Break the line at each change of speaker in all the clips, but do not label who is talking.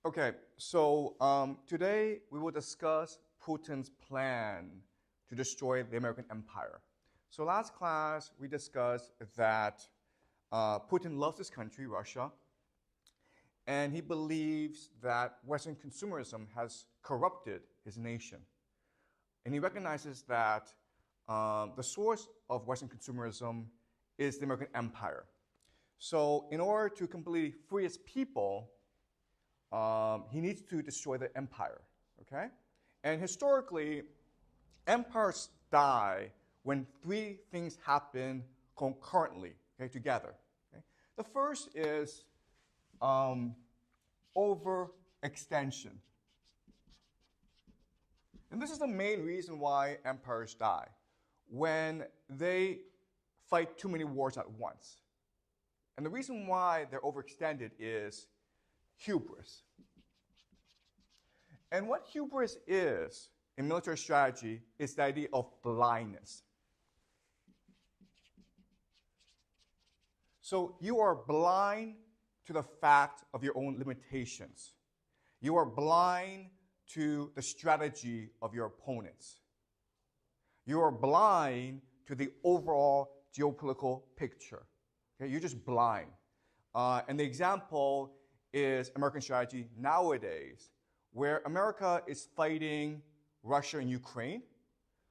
Okay, so today we will discuss Putin's plan to destroy the American empire. So last class we discussed that Putin loves his country, Russia, and he believes that Western consumerism has corrupted his nation. And he recognizes that the source of Western consumerism is the American empire. So in order to completely free his people, he needs to destroy the empire, okay? And historically, empires die when three things happen concurrently, okay, together. Okay? The first is overextension. And this is the main reason why empires die, when they fight too many wars at once. And the reason why they're overextended is hubris. And what hubris is in military strategy is the idea of blindness. So you are blind to the fact of your own limitations. You are blind to the strategy of your opponents. You are blind to the overall geopolitical picture. Okay? You're just blind. And the example is American strategy nowadays, where America is fighting Russia and Ukraine,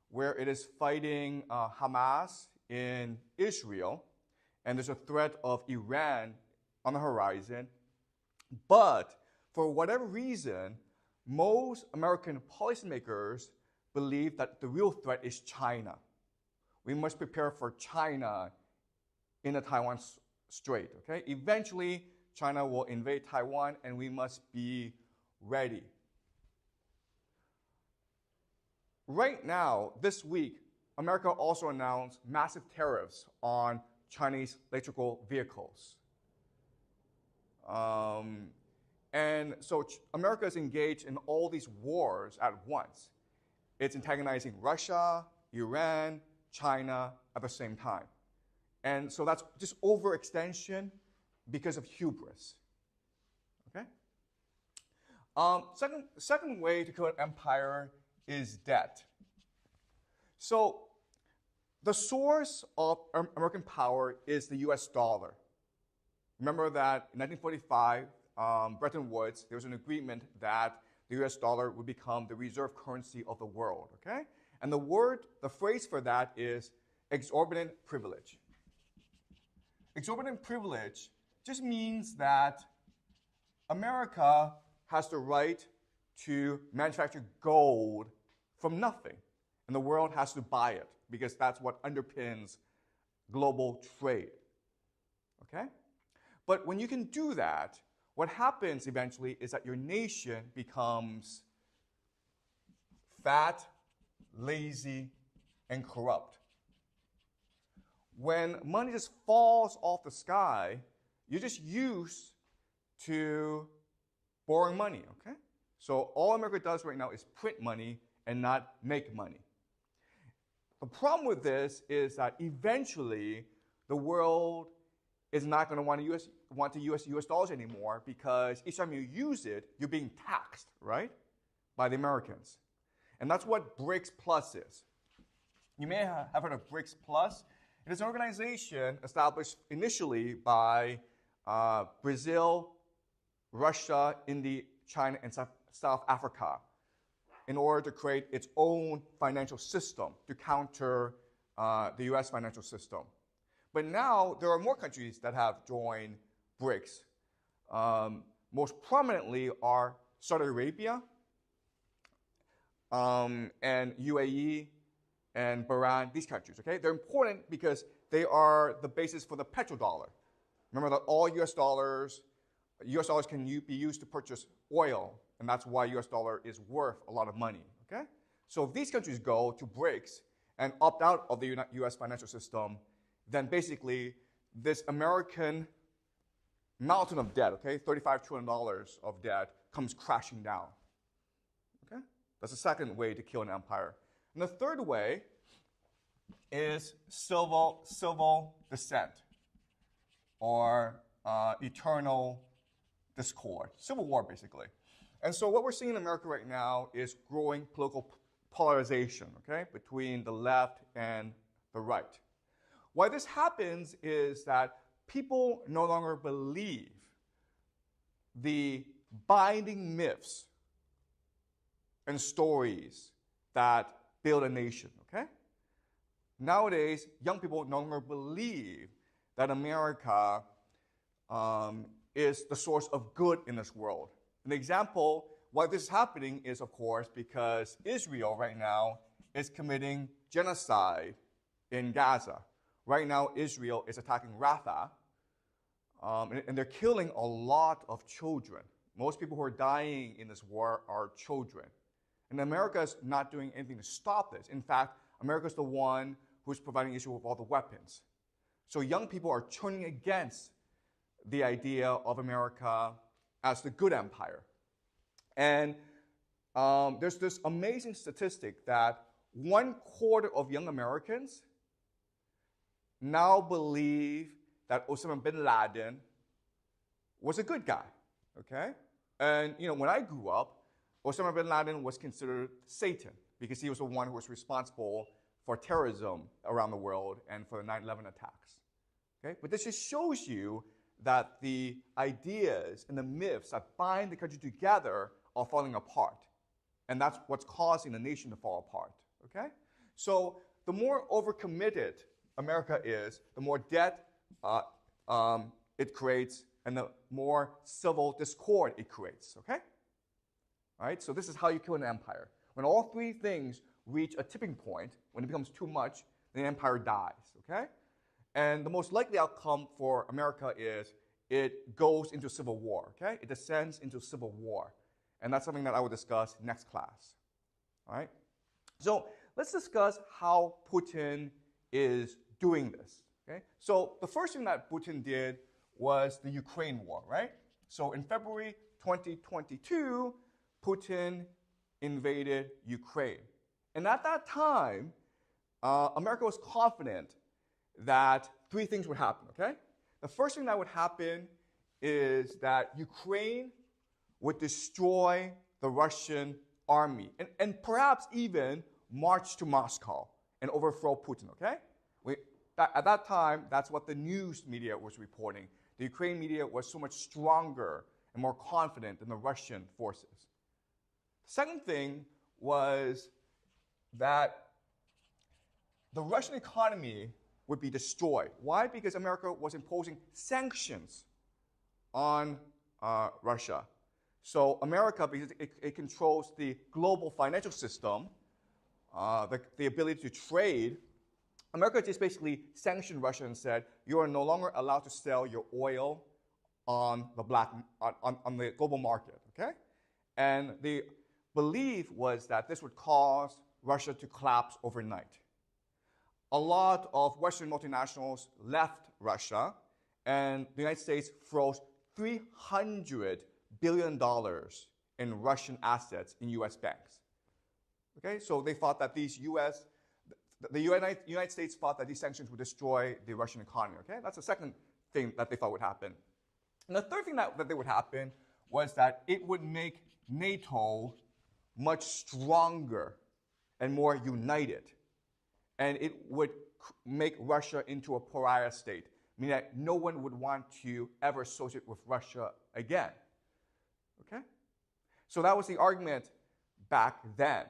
where it is fighting Hamas in Israel, and there's a threat of Iran on the horizon. But for whatever reason, most American policymakers believe that the real threat is China. We must prepare for China in the Taiwan Strait. Okay? Eventually, China will invade Taiwan, and we must be ready. Right now, this week, America also announced massive tariffs on Chinese electrical vehicles. And so America is engaged in all these wars at once. It's antagonizing Russia, Iran, China at the same time. And so that's just overextension because of hubris. Okay? Second way to kill an empire is debt. So the source of American power is the US dollar. Remember that in 1945, Bretton Woods, there was an agreement that the US dollar would become the reserve currency of the world, okay? And the phrase for that is exorbitant privilege. Exorbitant privilege just means that America has the right to manufacture gold from nothing, and the world has to buy it because that's what underpins global trade, okay? But when you can do that, what happens eventually is that your nation becomes fat, lazy, and corrupt. When money just falls off the sky, you're just used to borrowing money, okay? So all America does right now is print money and not make money. The problem with this is that eventually the world is not going to want to use US dollars anymore, because each time you use it, you're being taxed, right, by the Americans. And that's what BRICS Plus is. You may have heard of BRICS Plus. It is an organization established initially by Brazil, Russia, India, China, and South Africa in order to create its own financial system to counter the US financial system. But now there are more countries that have joined BRICS. Most prominently are Saudi Arabia and UAE and Bahrain, these countries, okay? They're important because they are the basis for the petrodollar. Remember that all US dollars can be used to purchase oil, and that's why US dollar is worth a lot of money, okay? So if these countries go to BRICS and opt out of the US financial system, then basically this American mountain of debt, okay, $35 trillion of debt, comes crashing down, okay? That's the second way to kill an empire. And the third way is civil descent, or eternal discord, civil war basically. And so what we're seeing in America right now is growing political polarization, okay, between the left and the right. Why this happens is that people no longer believe the binding myths and stories that build a nation, okay? Nowadays, young people no longer believe that America is the source of good in this world. An example why this is happening is, of course, because Israel right now is committing genocide in Gaza. Right now, Israel is attacking Rafah, and they're killing a lot of children. Most people who are dying in this war are children. And America is not doing anything to stop this. In fact, America is the one who's providing Israel with all the weapons. So young people are turning against the idea of America as the good empire. And there's this amazing statistic that 1/4 of young Americans now believe that Osama bin Laden was a good guy, okay? And, when I grew up, Osama bin Laden was considered Satan because he was the one who was responsible for terrorism around the world and for the 9/11 attacks, okay? But this just shows you that the ideas and the myths that bind the country together are falling apart. And that's what's causing the nation to fall apart, okay? So the more overcommitted America is, the more debt it creates, and the more civil discord it creates, okay? All right, so this is how you kill an empire. When all three things reach a tipping point, when it becomes too much, the empire dies, okay? And the most likely outcome for America is it goes into civil war, okay? It descends into civil war. And that's something that I will discuss next class, all right? So let's discuss how Putin is doing this, okay? So the first thing that Putin did was the Ukraine war, right? So in February 2022, Putin invaded Ukraine. And at that time, America was confident that three things would happen, okay? The first thing that would happen is that Ukraine would destroy the Russian army and perhaps even march to Moscow and overthrow Putin, okay? At that time, that's what the news media was reporting. The Ukrainian media was so much stronger and more confident than the Russian forces. The second thing was that the Russian economy would be destroyed. Why? Because America was imposing sanctions on Russia. So America, because it controls the global financial system, the ability to trade, America just basically sanctioned Russia and said, you are no longer allowed to sell your oil on the global market, okay? And the belief was that this would cause Russia to collapse overnight. A lot of Western multinationals left Russia, and the United States froze $300 billion in Russian assets in U.S. banks. Okay, so they thought that the United States thought that these sanctions would destroy the Russian economy. Okay, that's the second thing that they thought would happen. And the third thing that would happen was that it would make NATO much stronger and more united. And it would make Russia into a pariah state, meaning that no one would want to ever associate with Russia again. Okay? So that was the argument back then.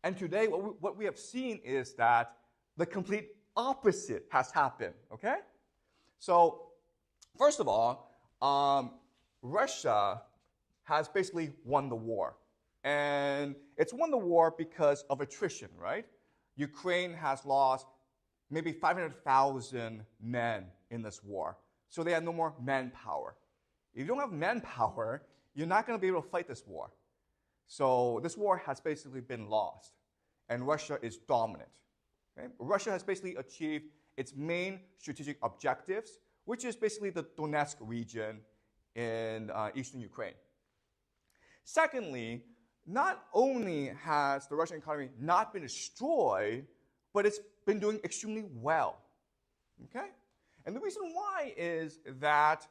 And today, what we have seen is that the complete opposite has happened. Okay? So, first of all, Russia has basically won the war. And it's won the war because of attrition, right? Ukraine has lost maybe 500,000 men in this war. So they have no more manpower. If you don't have manpower, you're not going to be able to fight this war. So this war has basically been lost, and Russia is dominant. Okay? Russia has basically achieved its main strategic objectives, which is basically the Donetsk region in eastern Ukraine. Secondly, not only has the Russian economy not been destroyed, but it's been doing extremely well. Okay? And the reason why is that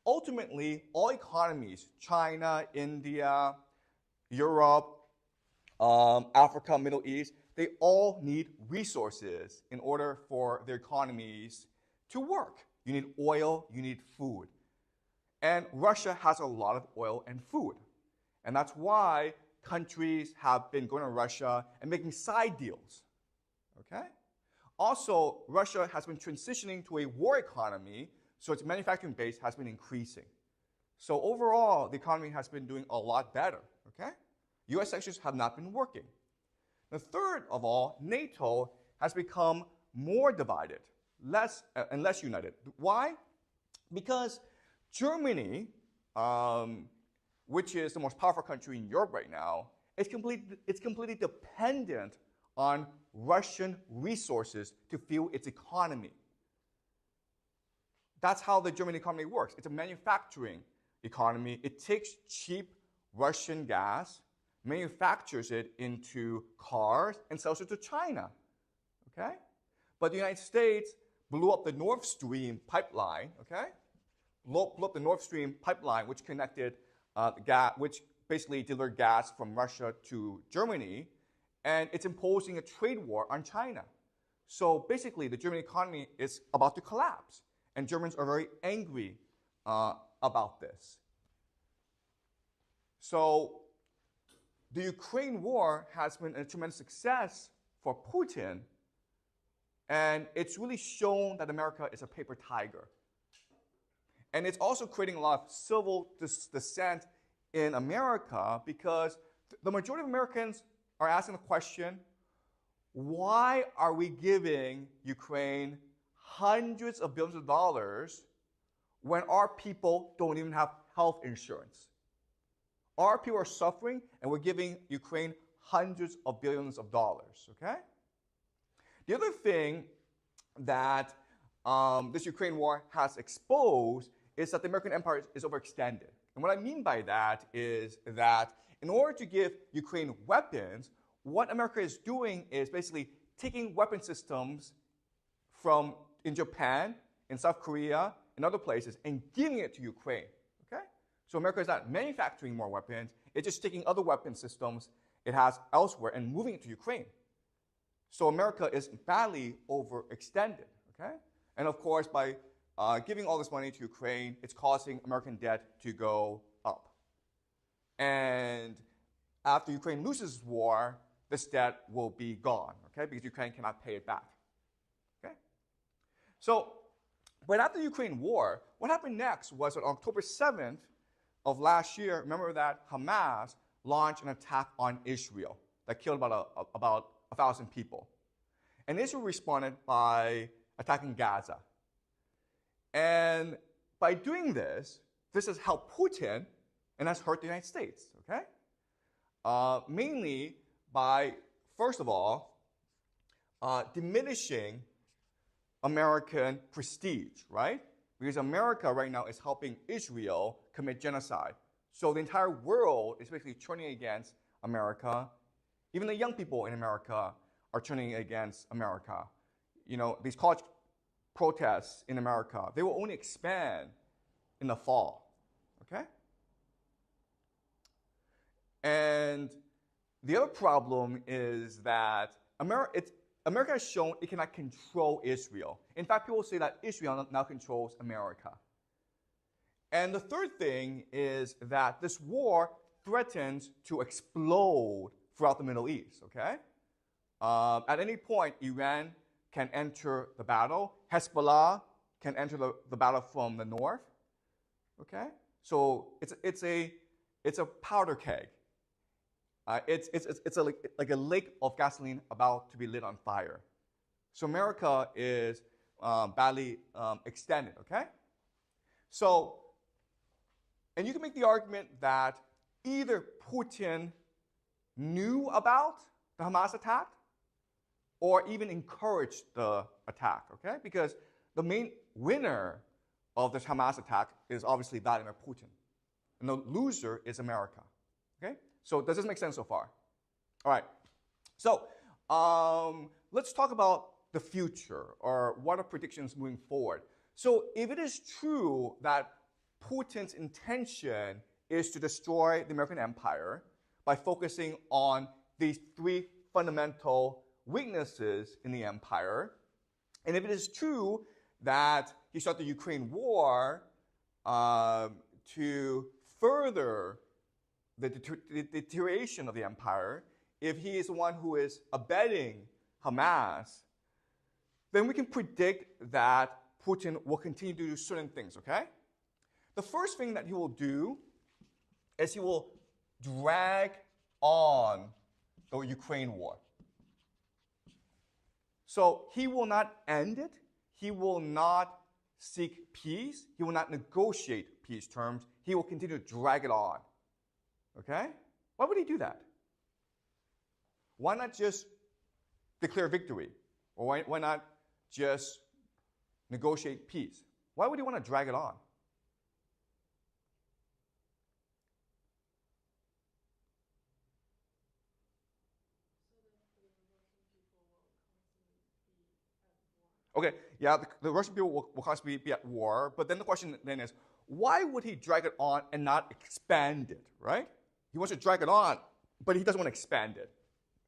Ultimately, all economies, China, India, Europe, Africa, Middle East, they all need resources in order for their economies to work. You need oil, you need food. And Russia has a lot of oil and food. And that's why countries have been going to Russia and making side deals. Okay? Also, Russia has been transitioning to a war economy, so its manufacturing base has been increasing. So overall, the economy has been doing a lot better. Okay? US sanctions have not been working. The third of all, NATO has become more divided, less united. Why? Because Germany, which is the most powerful country in Europe right now, it's completely dependent on Russian resources to fuel its economy. That's how the German economy works. It's a manufacturing economy. It takes cheap Russian gas, manufactures it into cars, and sells it to China. Okay? But the United States blew up the Nord Stream pipeline, okay? Blew up the Nord Stream pipeline, which connected which basically delivered gas from Russia to Germany, and it's imposing a trade war on China. So basically, the German economy is about to collapse, and Germans are very angry about this. So the Ukraine war has been a tremendous success for Putin, and it's really shown that America is a paper tiger. And it's also creating a lot of civil dissent in America because the majority of Americans are asking the question, why are we giving Ukraine hundreds of billions of dollars when our people don't even have health insurance? Our people are suffering, and we're giving Ukraine hundreds of billions of dollars, okay? The other thing that this Ukraine war has exposed is that the American empire is overextended. And what I mean by that is that in order to give Ukraine weapons, what America is doing is basically taking weapon systems from in Japan, in South Korea, and other places, and giving it to Ukraine. Okay? So America is not manufacturing more weapons, it's just taking other weapon systems it has elsewhere and moving it to Ukraine. So America is badly overextended. Okay? And of course, by giving all this money to Ukraine, it's causing American debt to go up. And after Ukraine loses this war, this debt will be gone, okay? Because Ukraine cannot pay it back, okay? So, but after the Ukraine war, what happened next was on October 7th of last year, remember that Hamas launched an attack on Israel that killed about 1,000 people. And Israel responded by attacking Gaza. And by doing this, this has helped Putin and has hurt the United States, okay? Mainly by, first of all, diminishing American prestige, right? Because America right now is helping Israel commit genocide. So the entire world is basically turning against America. Even the young people in America are turning against America. You know, these college protests in America, they will only expand in the fall, okay? And the other problem is that America has shown it cannot control Israel. In fact, people say that Israel now controls America. And the third thing is that this war threatens to explode throughout the Middle East, okay? At any point, Iran can enter the battle. Hezbollah can enter the battle from the north, okay? So it's a powder keg. It's like a lake of gasoline about to be lit on fire. So America is badly extended, okay? So, and you can make the argument that either Putin knew about the Hamas attack or even encouraged the attack, okay? Because the main winner of this Hamas attack is obviously Vladimir Putin. And the loser is America, okay? So does this make sense so far? All right. So let's talk about the future, or what are predictions moving forward. So if it is true that Putin's intention is to destroy the American empire by focusing on these three fundamental weaknesses in the empire. And if it is true that he started the Ukraine war to further the deterioration of the empire, if he is the one who is abetting Hamas, then we can predict that Putin will continue to do certain things, okay? The first thing that he will do is he will drag on the Ukraine war. So he will not end it. He will not seek peace. He will not negotiate peace terms. He will continue to drag it on. Okay? Why would he do that? Why not just declare victory? Or why not just negotiate peace? Why would he want to drag it on? Okay, yeah, the Russian people will constantly be at war, but then the question then is, why would he drag it on and not expand it, right? He wants to drag it on, but he doesn't want to expand it.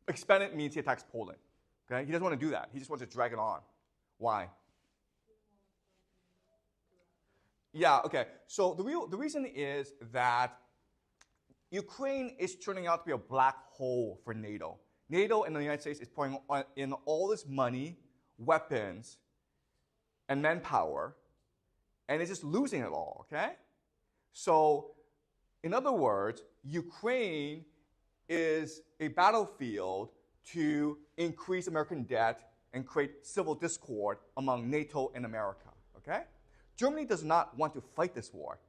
Expand it means he attacks Poland, okay? He doesn't want to do that. He just wants to drag it on. Why? Yeah, okay. So the reason is that Ukraine is turning out to be a black hole for NATO. NATO and the United States is pouring in all this money, weapons, and manpower, and it's just losing it all, okay? So, in other words, Ukraine is a battlefield to increase American debt and create civil discord among NATO and America, okay? Germany does not want to fight this war.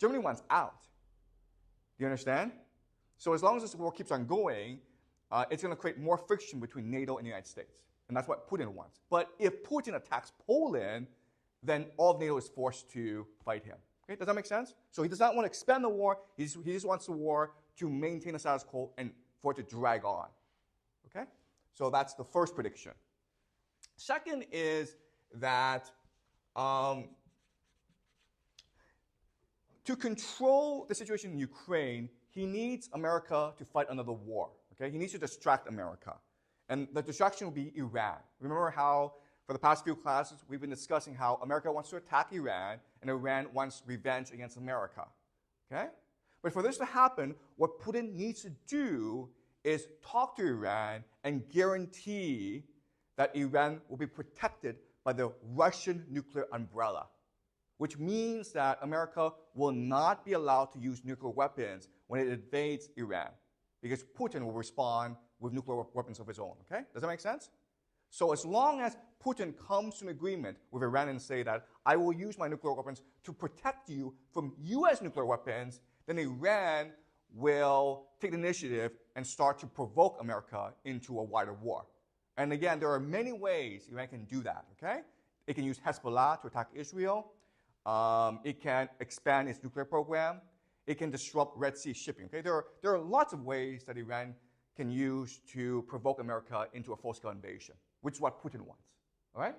Germany wants out. Do you understand? So as long as this war keeps on going, it's going to create more friction between NATO and the United States. And that's what Putin wants. But if Putin attacks Poland, then all of NATO is forced to fight him. Okay? Does that make sense? So he does not want to expand the war. He just wants the war to maintain the status quo and for it to drag on. Okay? So that's the first prediction. Second is that to control the situation in Ukraine, he needs America to fight another war. Okay? He needs to distract America. And the distraction will be Iran. Remember how, for the past few classes, we've been discussing how America wants to attack Iran, and Iran wants revenge against America. Okay? But for this to happen, what Putin needs to do is talk to Iran and guarantee that Iran will be protected by the Russian nuclear umbrella, which means that America will not be allowed to use nuclear weapons when it invades Iran, because Putin will respond with nuclear weapons of his own, okay? Does that make sense? So as long as Putin comes to an agreement with Iran and say that I will use my nuclear weapons to protect you from US nuclear weapons, then Iran will take the initiative and start to provoke America into a wider war. And again, there are many ways Iran can do that, okay? It can use Hezbollah to attack Israel. It can expand its nuclear program. It can disrupt Red Sea shipping, okay? There are lots of ways that Iran can use to provoke America into a full-scale invasion, which is what Putin wants, all right?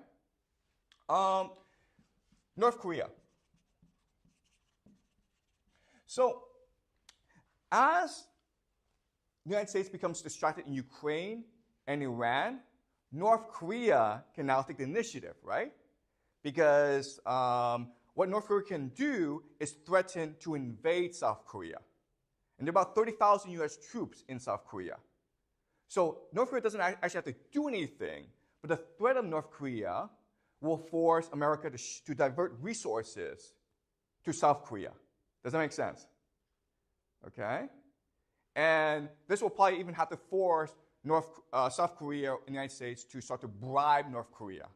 North Korea. So as the United States becomes distracted in Ukraine and Iran, North Korea can now take the initiative, right? Because what North Korea can do is threaten to invade South Korea. And there are about 30,000 US troops in South Korea. So North Korea doesn't actually have to do anything, but the threat of North Korea will force America to divert resources to South Korea. Does that make sense? Okay? And this will probably even have to force South Korea and the United States to start to bribe North Korea.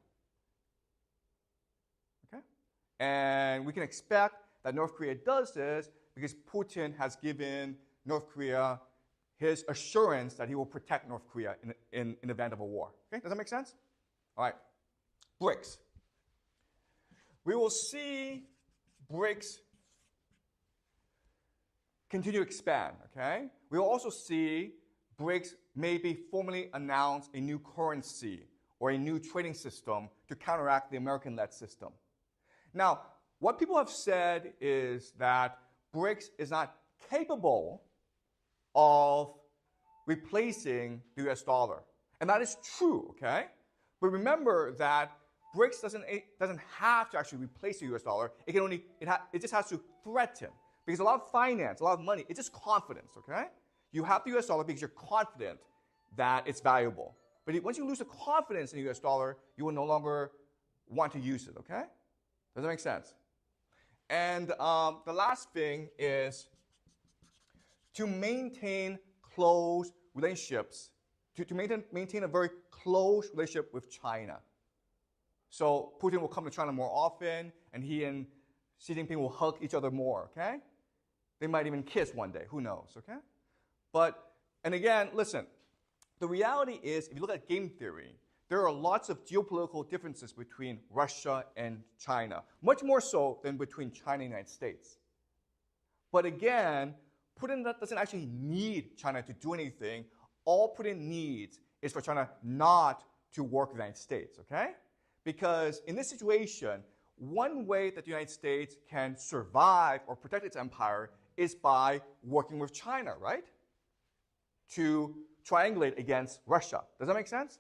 Okay? And we can expect that North Korea does this because Putin has given North Korea his assurance that he will protect North Korea in the event of a war. Okay? Does that make sense? All right. BRICS. We will see BRICS continue to expand, okay? We will also see BRICS maybe formally announce a new currency or a new trading system to counteract the American-led system. Now, what people have said is that BRICS is not capable of replacing the US dollar. And that is true, okay? But remember that BRICS doesn't have to actually replace the US dollar. It just has to threaten. Because a lot of finance, a lot of money, it's just confidence, okay? You have the US dollar because you're confident that it's valuable. But once you lose the confidence in the US dollar, you will no longer want to use it, okay? Does that make sense? And the last thing is to maintain close relationships, to maintain a very close relationship with China. So Putin will come to China more often, and he and Xi Jinping will hug each other more, okay? They might even kiss one day, who knows, okay? And again, listen, the reality is, if you look at game theory, there are lots of geopolitical differences between Russia and China, much more so than between China and the United States. But again, Putin doesn't actually need China to do anything. All Putin needs is for China not to work with the United States, okay? Because in this situation, one way that the United States can survive or protect its empire is by working with China, right? To triangulate against Russia. Does that make sense?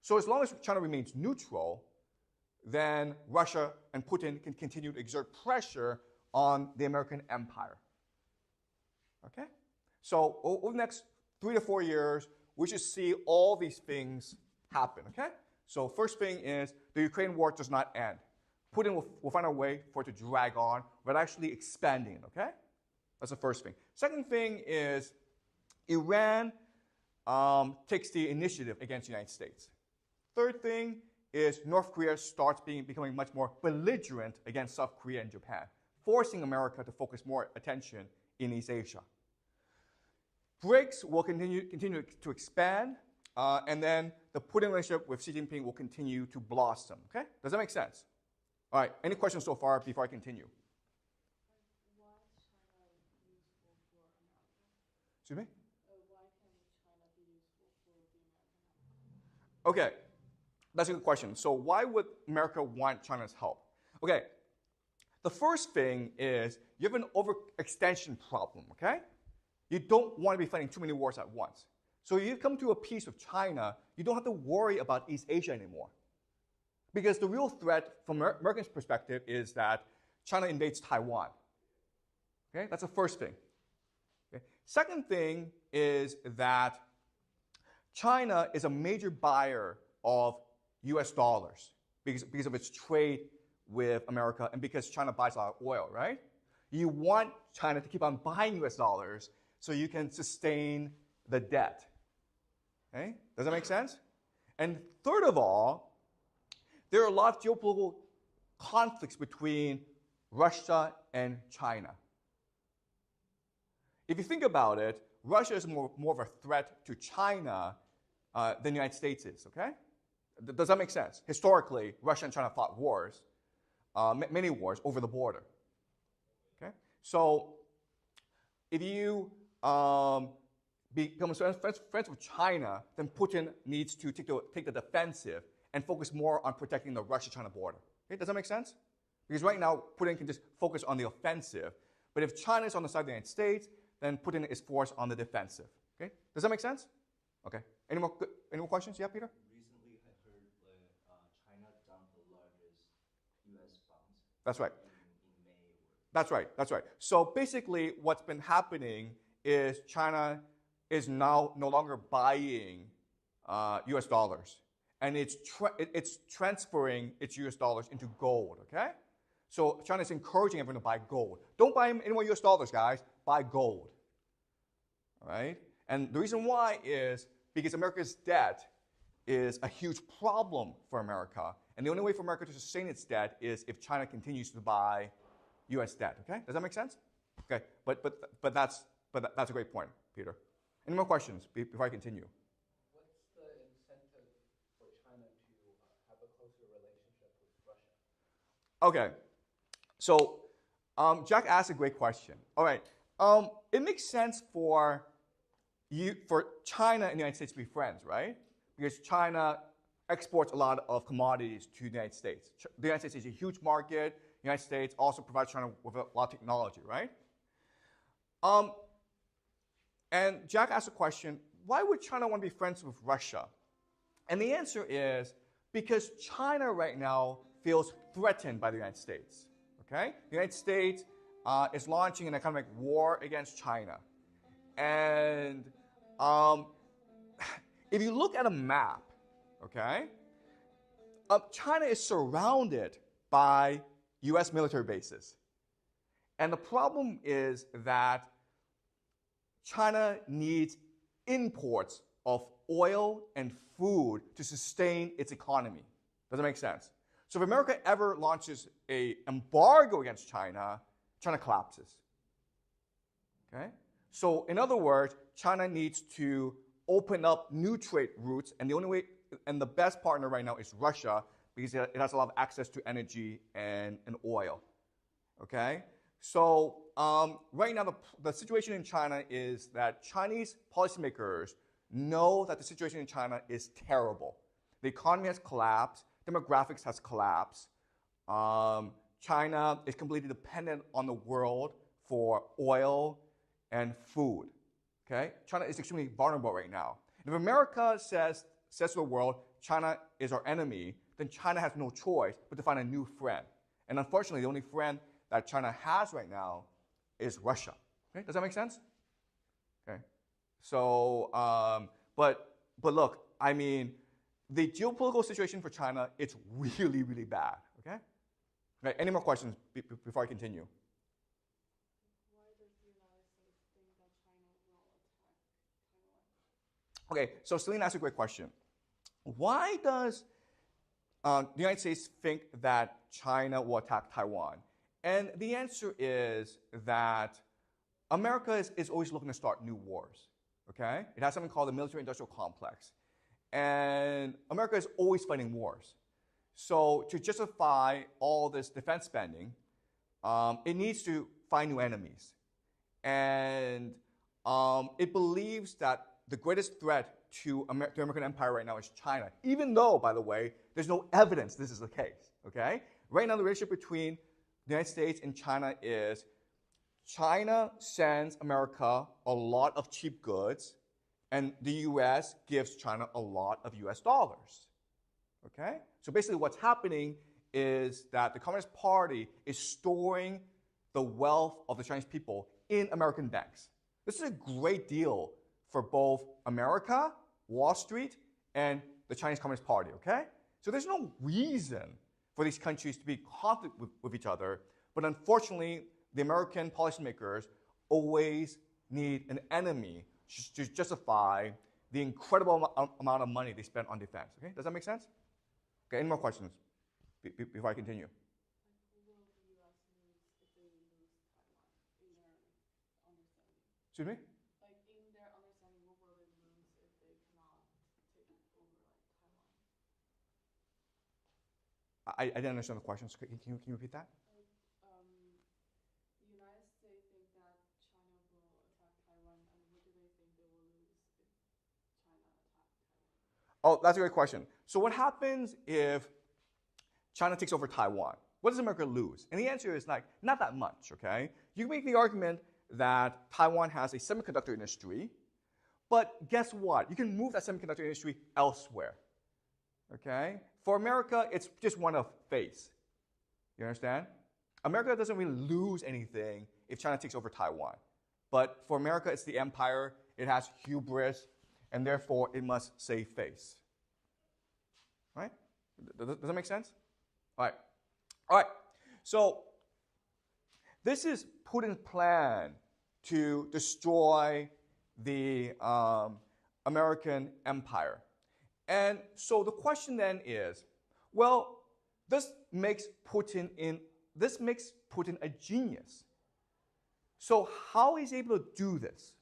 So as long as China remains neutral, then Russia and Putin can continue to exert pressure on the American empire. Okay? So over the next 3 to 4 years, we should see all these things happen, okay? So first thing is the Ukraine war does not end. Putin will find a way for it to drag on, but actually expanding it, okay? That's the first thing. Second thing is Iran takes the initiative against the United States. Third thing is North Korea starts becoming much more belligerent against South Korea and Japan, forcing America to focus more attention in East Asia. BRICS will continue to expand, and then the Putin relationship with Xi Jinping will continue to blossom. Okay? Does that make sense? All right. Any questions so far before I continue?
Why is China useful for America?
Excuse me?
Why can China be useful for the American empire?
Okay. That's a good question. So why would America want China's help? Okay. The first thing is you have an overextension problem, okay? You don't want to be fighting too many wars at once. So you come to a peace with China, you don't have to worry about East Asia anymore. Because the real threat from Americans' perspective is that China invades Taiwan. Okay? That's the first thing. Okay? Second thing is that China is a major buyer of US dollars because of its trade with America and because China buys a lot of oil, right? You want China to keep on buying US dollars so you can sustain the debt. Okay? Does that make sense? And third of all, there are a lot of geopolitical conflicts between Russia and China. If you think about it, Russia is more of a threat to China than the United States is, okay? Does that make sense? Historically, Russia and China fought wars, many wars over the border. Okay? So if you become friends with China, then Putin needs to take the defensive and focus more on protecting the Russia-China border. Okay? Does that make sense? Because right now, Putin can just focus on the offensive. But if China is on the side of the United States, then Putin is forced on the defensive. Okay? Does that make sense? Okay. Any more questions? Yeah, Peter?
Recently, I heard that China dumped the largest U.S. bonds.
That's right.
In May.
That's right. So basically, what's been happening is China is now no longer buying U.S. dollars, and it's transferring its U.S. dollars into gold. Okay, so China is encouraging everyone to buy gold. Don't buy any more U.S. dollars, guys. Buy gold. All right, and the reason why is because America's debt is a huge problem for America, and the only way for America to sustain its debt is if China continues to buy U.S. debt. Okay, does that make sense? Okay, but that's a great point, Peter. Any more questions before I continue?
What's the incentive for China to have a closer relationship with Russia?
Okay, so Jack asked a great question. All right, it makes sense for China and the United States to be friends, right? Because China exports a lot of commodities to the United States. The United States is a huge market. the United States also provides China with a lot of technology, right? And Jack asked a question, why would China want to be friends with Russia? And the answer is because China right now feels threatened by the United States. Okay? The United States is launching an economic war against China. And if you look at a map, okay, China is surrounded by US military bases. And the problem is that China needs imports of oil and food to sustain its economy. Does that make sense? So if America ever launches an embargo against China, China collapses. Okay? So in other words, China needs to open up new trade routes, and the only way, and the best partner right now is Russia, because it has a lot of access to energy and oil. Okay? So right now, the situation in China is that Chinese policymakers know that the situation in China is terrible. The economy has collapsed. Demographics has collapsed. China is completely dependent on the world for oil and food. Okay? China is extremely vulnerable right now. And if America says to the world, China is our enemy, then China has no choice but to find a new friend. And unfortunately, the only friend that China has right now is Russia. Okay? Does that make sense? Okay. So, but look, I mean, the geopolitical situation for China, it's really, really bad. Okay? Okay, any more questions before I continue?
Why does the United States think that China will attack Taiwan?
Okay, so Celine asked a great question. Why does the United States think that China will attack Taiwan? And the answer is that America is always looking to start new wars. Okay? It has something called the military-industrial complex. And America is always fighting wars. So to justify all this defense spending, it needs to find new enemies. And it believes that the greatest threat to the American empire right now is China, even though, by the way, there's no evidence this is the case. Okay? Right now, the relationship between the United States and China is China sends America a lot of cheap goods, and the US gives China a lot of US dollars. Okay? So basically what's happening is that the Communist Party is storing the wealth of the Chinese people in American banks. This is a great deal for both America, Wall Street, and the Chinese Communist Party, okay? So there's no reason for these countries to be in conflict with each other, but unfortunately, the American policymakers always need an enemy to justify the incredible amount of money they spend on defense. Okay, does that make sense? Okay, any more questions before I continue?
Who will the U.S. lose if they lose Taiwan in their understanding?
Excuse me?
Like in their understanding, what will they lose if they cannot take over like Taiwan?
I didn't understand the question. So can you repeat that?
The United States think that China will attack Taiwan, and what do they think they will lose if China attacks Taiwan?
Oh, that's a great question. So what happens if China takes over Taiwan? What does America lose? And the answer is like, not that much, okay? You can make the argument that Taiwan has a semiconductor industry, but guess what? You can move that semiconductor industry elsewhere, okay? For America, it's just one of face. You understand? America doesn't really lose anything if China takes over Taiwan. But for America, it's the empire. It has hubris, and therefore it must save face. Right? Does that make sense? All right. All right. So this is Putin's plan to destroy the American empire. And so the question then is, well, this makes Putin a genius. So how is he able to do this?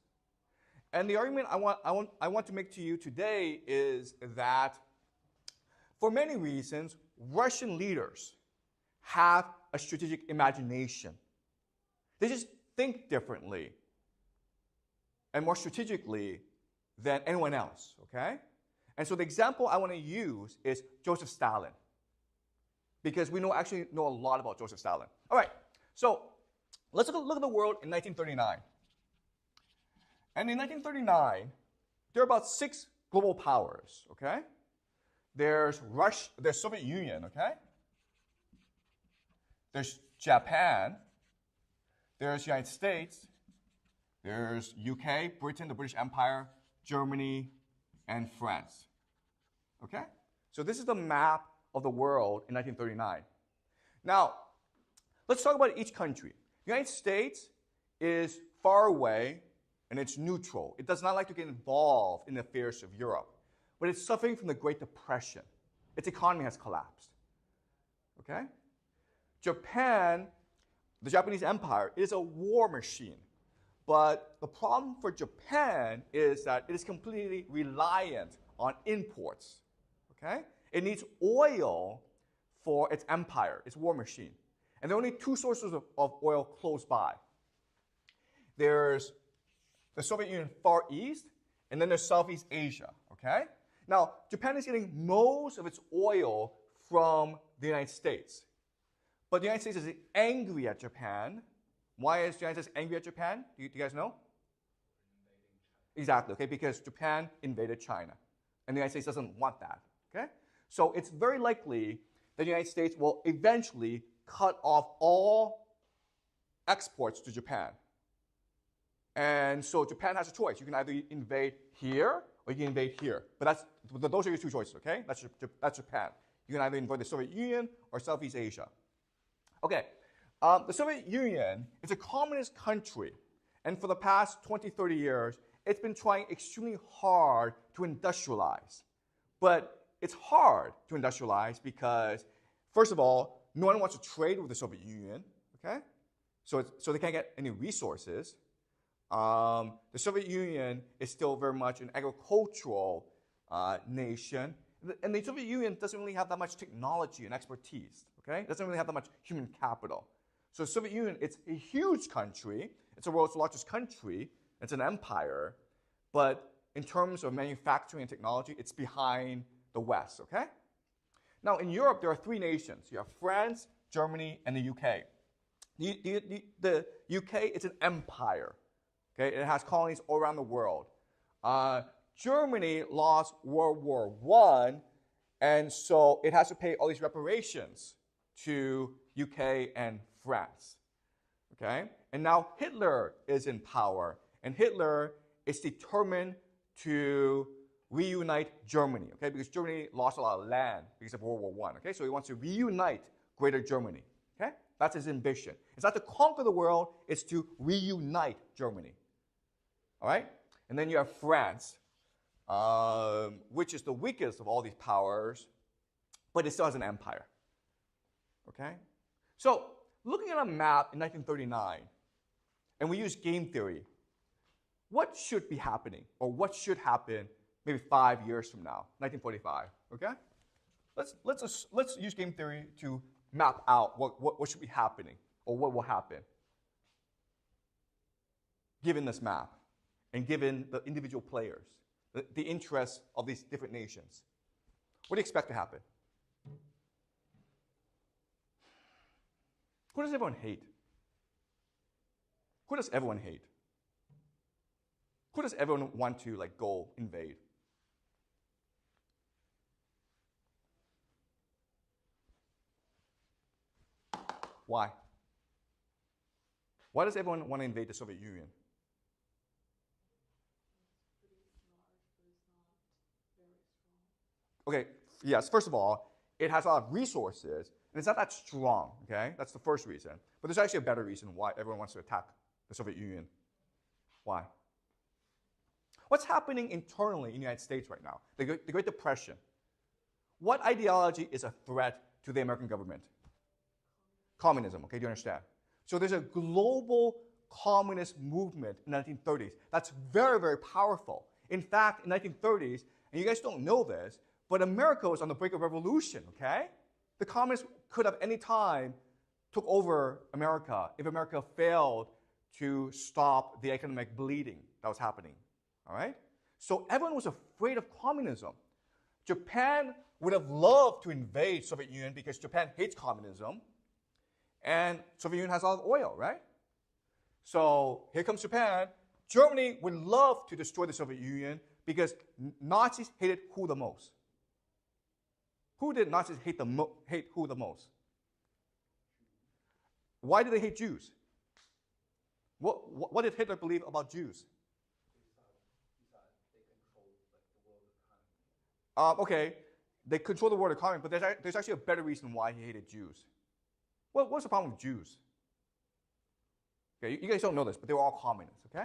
And the argument I want to make to you today is that for many reasons, Russian leaders have a strategic imagination. They just think differently and more strategically than anyone else, okay? And so the example I want to use is Joseph Stalin. because we actually know a lot about Joseph Stalin. All right, so let's look at the world in 1939. And in 1939, there are about 6 global powers, okay? There's Soviet Union, okay? There's Japan, there's United States, there's UK, Britain, the British Empire, Germany, and France. Okay? So this is the map of the world in 1939. Now, let's talk about each country. The United States is far away and it's neutral. It does not like to get involved in the affairs of Europe, but it's suffering from the Great Depression. Its economy has collapsed. Okay? Japan, the Japanese Empire, is a war machine. But the problem for Japan is that it is completely reliant on imports. Okay? It needs oil for its empire, its war machine. And there are only 2 sources of oil close by. There's the Soviet Union Far East, and then there's Southeast Asia. Okay? Now, Japan is getting most of its oil from the United States. But the United States is angry at Japan. Why is the United States angry at Japan? Do you guys know? Exactly, okay, because Japan invaded China. And the United States doesn't want that, okay? So it's very likely that the United States will eventually cut off all exports to Japan. And so Japan has a choice. You can either invade here or you can invade here. But those are your 2 choices, okay? That's Japan. You can either invade the Soviet Union or Southeast Asia. Okay, the Soviet Union is a communist country, and for the past 20, 30 years, it's been trying extremely hard to industrialize. But it's hard to industrialize because, first of all, no one wants to trade with the Soviet Union, okay? So they can't get any resources. The Soviet Union is still very much an agricultural nation, and the Soviet Union doesn't really have that much technology and expertise. Okay? It doesn't really have that much human capital. So the Soviet Union, it's a huge country. It's the world's largest country. It's an empire. But in terms of manufacturing and technology, it's behind the West. Okay? Now, in Europe, there are 3 nations. You have France, Germany, and the UK. The UK is an empire. Okay? It has colonies all around the world. Germany lost World War I, and so it has to pay all these reparations to UK and France. Okay? And now Hitler is in power, and Hitler is determined to reunite Germany, okay? Because Germany lost a lot of land because of World War I, okay? So he wants to reunite Greater Germany, okay? That's his ambition. It's not to conquer the world, it's to reunite Germany, all right? And then you have France, which is the weakest of all these powers, but it still has an empire. Okay? So, looking at a map in 1939, and we use game theory, what should be happening, or what should happen maybe 5 years from now, 1945, okay? Let's use game theory to map out what should be happening, or what will happen, given this map, and given the individual players, the interests of these different nations. What do you expect to happen? Who does everyone hate? Who does everyone hate? Who does everyone want to go invade? Why? Why does everyone want to invade the Soviet Union? Okay, yes, first of all, it has a lot of resources, and it's not that strong, okay? That's the first reason. But there's actually a better reason why everyone wants to attack the Soviet Union. Why? What's happening internally in the United States right now? The Great Depression. What ideology is a threat to the American government? Communism, okay, do you understand? So there's a global communist movement in the 1930s that's very, very powerful. In fact, in the 1930s, and you guys don't know this, but America was on the brink of revolution, okay? The communists could have any time took over America if America failed to stop the economic bleeding that was happening, all right? So everyone was afraid of communism. Japan would have loved to invade Soviet Union because Japan hates communism, and Soviet Union has a lot of oil, right? So here comes Japan. Germany would love to destroy the Soviet Union because Nazis hated who the most? Who did Nazis hate who the most? Why did they hate Jews? What did Hitler believe about Jews? Okay, they control the world economy, but there's actually a better reason why he hated Jews. What's the problem with Jews? Okay, you guys don't know this, but they were all communists, okay?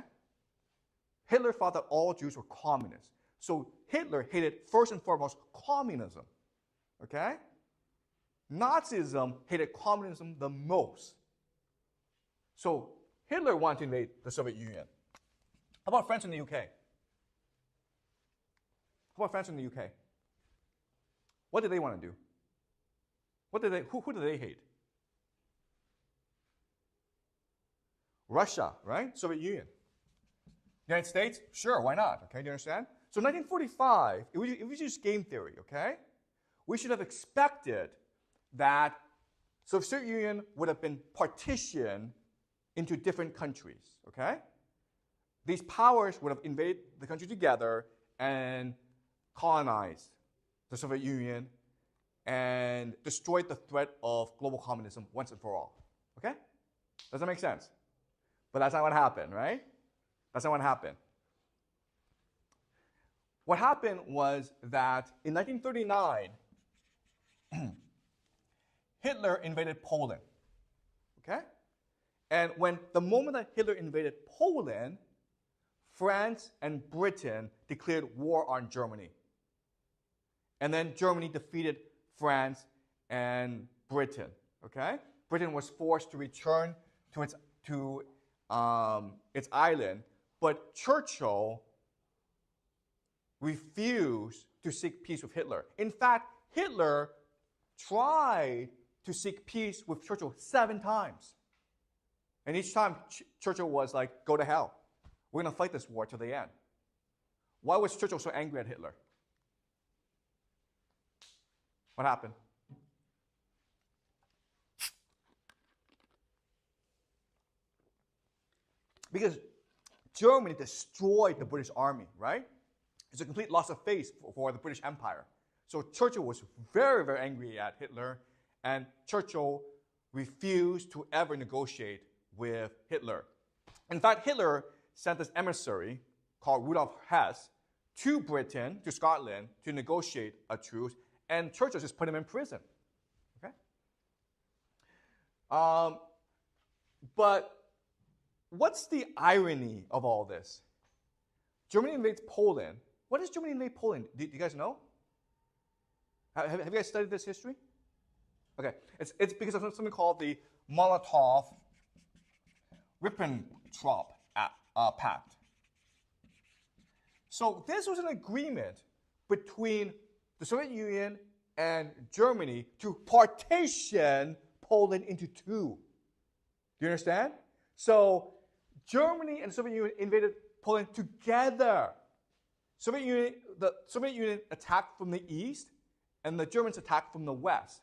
Hitler thought that all Jews were communists. So Hitler hated, first and foremost, communism, okay? Nazism hated communism the most. So Hitler wanted to invade the Soviet Union. How about France and the UK? How about France and the UK? What did they want to do? Who did they hate? Russia, right? Soviet Union. United States? Sure, why not? Okay, do you understand? So 1945, if we use game theory, okay, we should have expected that Soviet Union would have been partitioned into different countries, okay? These powers would have invaded the country together and colonized the Soviet Union and destroyed the threat of global communism once and for all, okay? Does that make sense? But that's not what happened, right? That's not what happened. What happened was that in 1939, Hitler invaded Poland, okay? And the moment that Hitler invaded Poland, France and Britain declared war on Germany. And then Germany defeated France and Britain, okay? Britain was forced to return to its island, but Churchill refused to seek peace with Hitler. In fact, Hitler tried to seek peace with Churchill 7 times. And each time, Churchill was like, go to hell. We're going to fight this war till the end. Why was Churchill so angry at Hitler? What happened? Because Germany destroyed the British army, right? It's a complete loss of face for the British Empire. So Churchill was very, very angry at Hitler, and Churchill refused to ever negotiate with Hitler. In fact, Hitler sent this emissary called Rudolf Hess to Britain, to Scotland, to negotiate a truce, and Churchill just put him in prison. Okay? But what's the irony of all this? Germany invades Poland. What does Germany invade Poland? Do you guys know? Have you guys studied this history? Okay, it's because of something called the Molotov-Ribbentrop Pact. So this was an agreement between the Soviet Union and Germany to partition Poland into 2. Do you understand? So Germany and the Soviet Union invaded Poland together. The Soviet Union attacked from the east, and the Germans attacked from the west.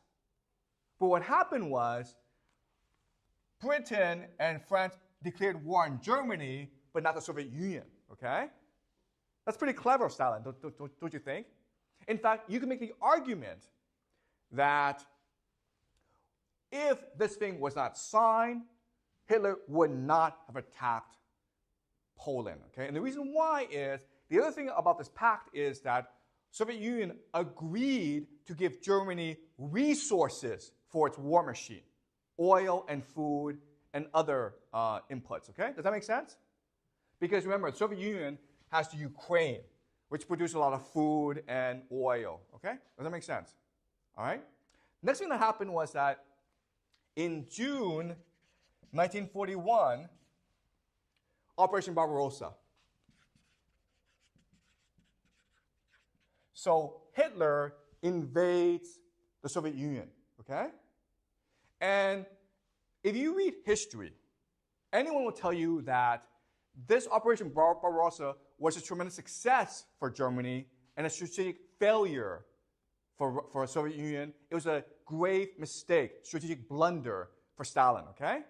But what happened was Britain and France declared war on Germany, but not the Soviet Union, okay? That's pretty clever, Stalin, don't you think? In fact, you can make the argument that if this thing was not signed, Hitler would not have attacked Poland, okay? And the reason why is, the other thing about this pact is that Soviet Union agreed to give Germany resources for its war machine, oil and food and other inputs, okay? Does that make sense? Because remember, the Soviet Union has the Ukraine, which produces a lot of food and oil, okay? Does that make sense? All right? Next thing that happened was that in June 1941, Operation Barbarossa. So Hitler invades the Soviet Union, okay? And if you read history, anyone will tell you that this Operation Barbarossa was a tremendous success for Germany and a strategic failure for the Soviet Union. It was a grave mistake, strategic blunder for Stalin, okay?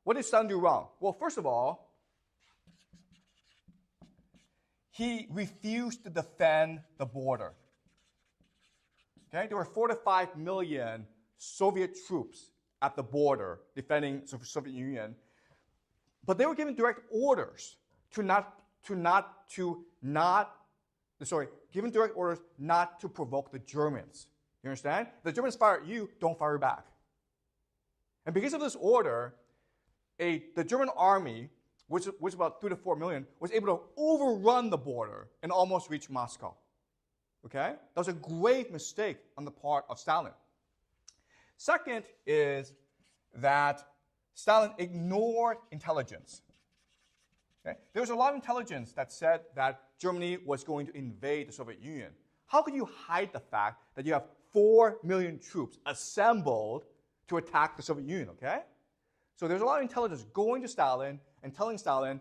What did Stalin do wrong? Well, first of all, he refused to defend the border. Okay? There were 4 to 5 million Soviet troops at the border defending the Soviet Union, but they were given direct orders given direct orders not to provoke the Germans. You understand? If the Germans fire at you, don't fire back. And because of this order, the German army, which was about 3 to 4 million, was able to overrun the border and almost reach Moscow. Okay? That was a grave mistake on the part of Stalin. Second is that Stalin ignored intelligence. Okay? There was a lot of intelligence that said that Germany was going to invade the Soviet Union. How could you hide the fact that you have 4 million troops assembled to attack the Soviet Union, okay? So there's a lot of intelligence going to Stalin and telling Stalin,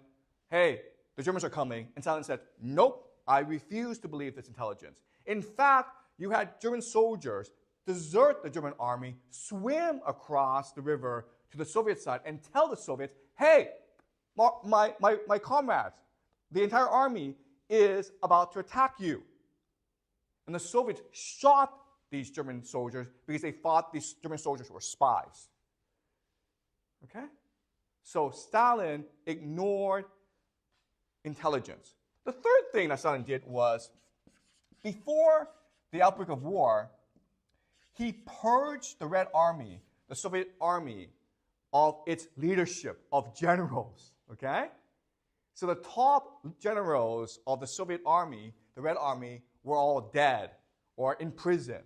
hey, the Germans are coming. And Stalin said, nope, I refuse to believe this intelligence. In fact, you had German soldiers desert the German army, swim across the river to the Soviet side, and tell the Soviets, hey, my comrades, the entire army is about to attack you. And the Soviets shot these German soldiers because they thought these German soldiers were spies. Okay? So Stalin ignored intelligence. The third thing that Stalin did was, before the outbreak of war, he purged the Red Army, the Soviet army, of its leadership, of generals. Okay? So the top generals of the Soviet army, the Red Army, were all dead or in prison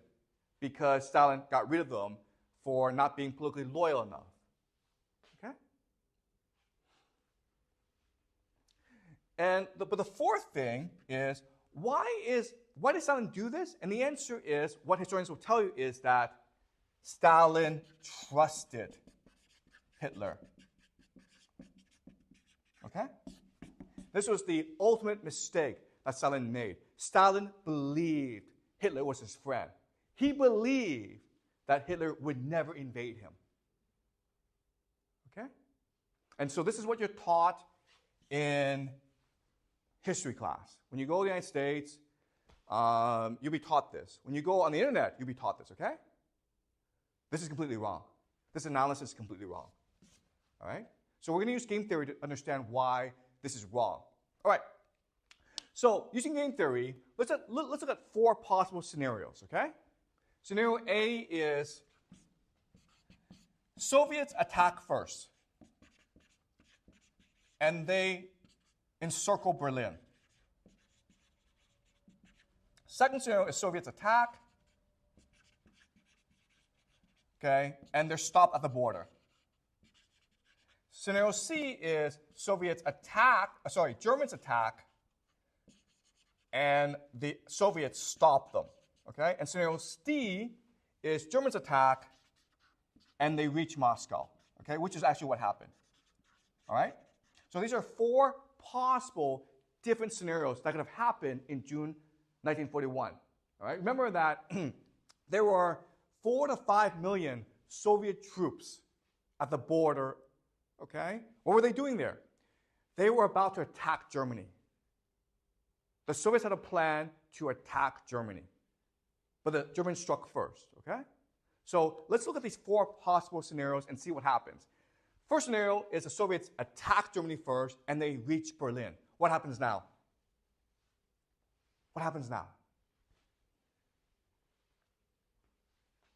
because Stalin got rid of them for not being politically loyal enough. Okay? But the fourth thing is, why did Stalin do this? And the answer is, what historians will tell you is that Stalin trusted Hitler. Okay? This was the ultimate mistake that Stalin made. Stalin believed Hitler was his friend. He believed that Hitler would never invade him. Okay? And so this is what you're taught in history class. When you go to the United States, you'll be taught this. When you go on the internet, you'll be taught this, okay? This is completely wrong. This analysis is completely wrong. All right? So we're going to use game theory to understand why this is wrong. All right. So using game theory, let's look at 4 possible scenarios, okay? Scenario A is Soviets attack first, and they encircle Berlin. Second scenario is Soviets attack, okay, and they're stopped at the border. Scenario C is Germans attack, and the Soviets stop them. Okay? And scenario D is Germans attack, and they reach Moscow. Okay? Which is actually what happened. All right? So these are 4 possible different scenarios that could have happened in June 1941. All right? Remember that there were 4 to 5 million Soviet troops at the border. Okay? What were they doing there? They were about to attack Germany. The Soviets had a plan to attack Germany. But the Germans struck first. Okay? So let's look at these 4 possible scenarios and see what happens. First scenario is the Soviets attack Germany first and they reach Berlin. What happens now? What happens now?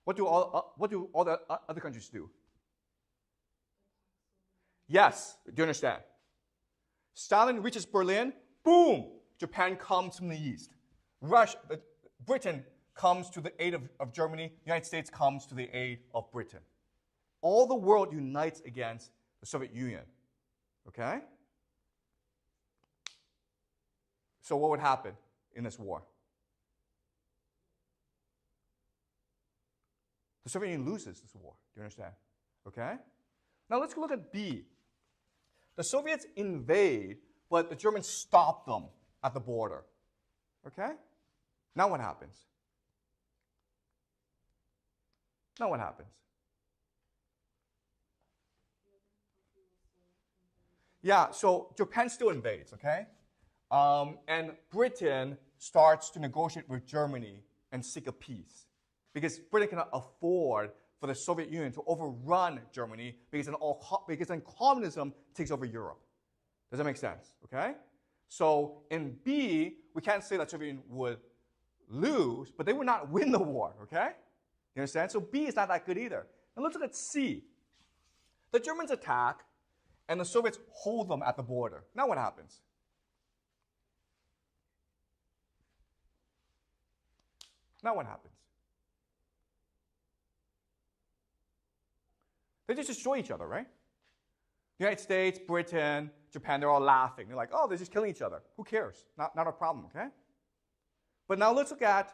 What do all the other countries do? Yes, do you understand? Stalin reaches Berlin, boom, Japan comes from the east. Britain comes to the aid of Germany, the United States comes to the aid of Britain. All the world unites against the Soviet Union. Okay? So what would happen in this war? The Soviet Union loses this war. Do you understand? Okay? Now let's look at B. The Soviets invade, but the Germans stop them at the border. Okay? Now what happens? Now what happens? Yeah, so Japan still invades, okay? And Britain starts to negotiate with Germany and seek a peace. Because Britain cannot afford for the Soviet Union to overrun Germany because then communism takes over Europe. Does that make sense? Okay? So in B, we can't say that Soviet Union would lose, but they would not win the war, okay? You understand? So B is not that good either. Now let's look at C. The Germans attack, and the Soviets hold them at the border. Now what happens? Now what happens? They just destroy each other, right? The United States, Britain, Japan, they're all laughing. They're like, oh, they're just killing each other. Who cares? Not a problem, okay? But now let's look at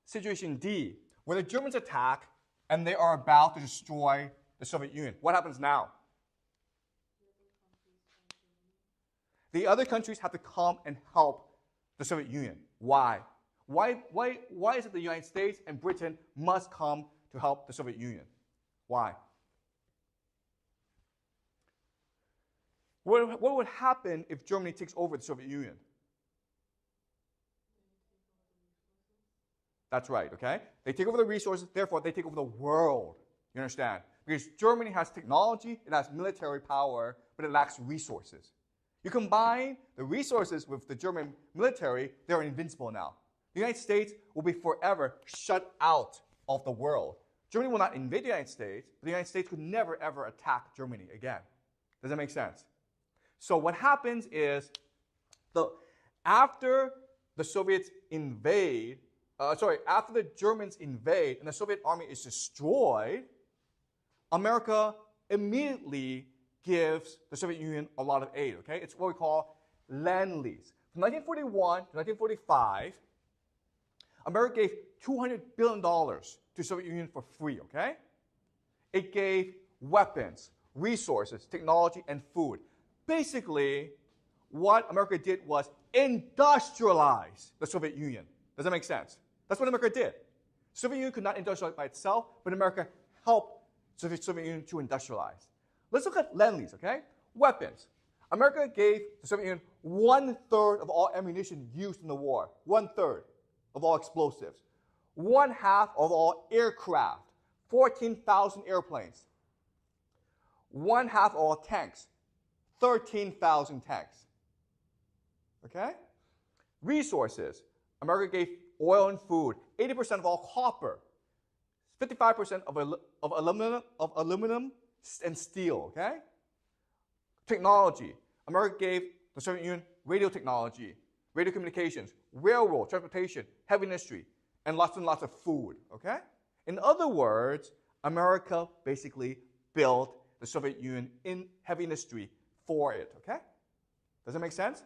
situation D, where the Germans attack and they are about to destroy the Soviet Union. What happens now? The other countries have to come and help the Soviet Union. Why? Why is it the United States and Britain must come to help the Soviet Union? Why? What would happen if Germany takes over the Soviet Union? That's right, okay? They take over the resources, therefore they take over the world. You understand? Because Germany has technology, it has military power, but it lacks resources. You combine the resources with the German military, they're invincible now. The United States will be forever shut out of the world. Germany will not invade the United States, but the United States could never, ever attack Germany again. Does that make sense? So what happens is, after the Soviets invade, after the Germans invade and the Soviet army is destroyed, America immediately gives the Soviet Union a lot of aid, okay? It's what we call Lend-Lease. From 1941 to 1945, America gave $200 billion to the Soviet Union for free, okay? It gave weapons, resources, technology, and food. Basically, what America did was industrialize the Soviet Union. Does that make sense? That's what America did. The Soviet Union could not industrialize by itself, but America helped the Soviet Union to industrialize. Let's look at Lend-Lease, okay? Weapons. America gave the Soviet Union 1/3 of all ammunition used in the war. 1/3 of all explosives. 1/2 of all aircraft. 14,000 airplanes. 1/2 of all tanks. 13,000 tanks. Okay? Resources. America gave oil and food. 80% of all copper. 55% of aluminum and steel. Okay? Technology. America gave the Soviet Union radio technology, radio communications, railroad, transportation, heavy industry, and lots of food. Okay? In other words, America basically built the Soviet Union in heavy industry for it. Okay? Does that make sense?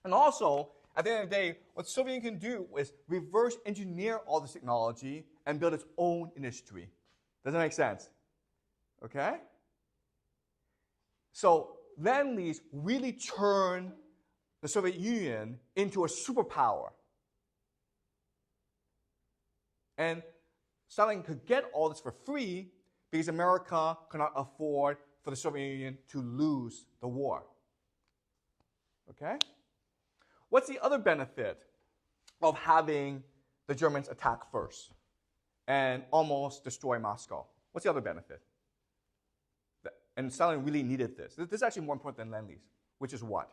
And also, at the end of the day, what the Soviet Union can do is reverse engineer all this technology and build its own industry. Does that make sense? Okay? So Lend-Lease really turned the Soviet Union into a superpower. And Stalin could get all this for free because America could not afford for the Soviet Union to lose the war. Okay? What's the other benefit of having the Germans attack first and almost destroy Moscow? What's the other benefit? And Stalin really needed this. This is actually more important than Lend-Lease, which is what?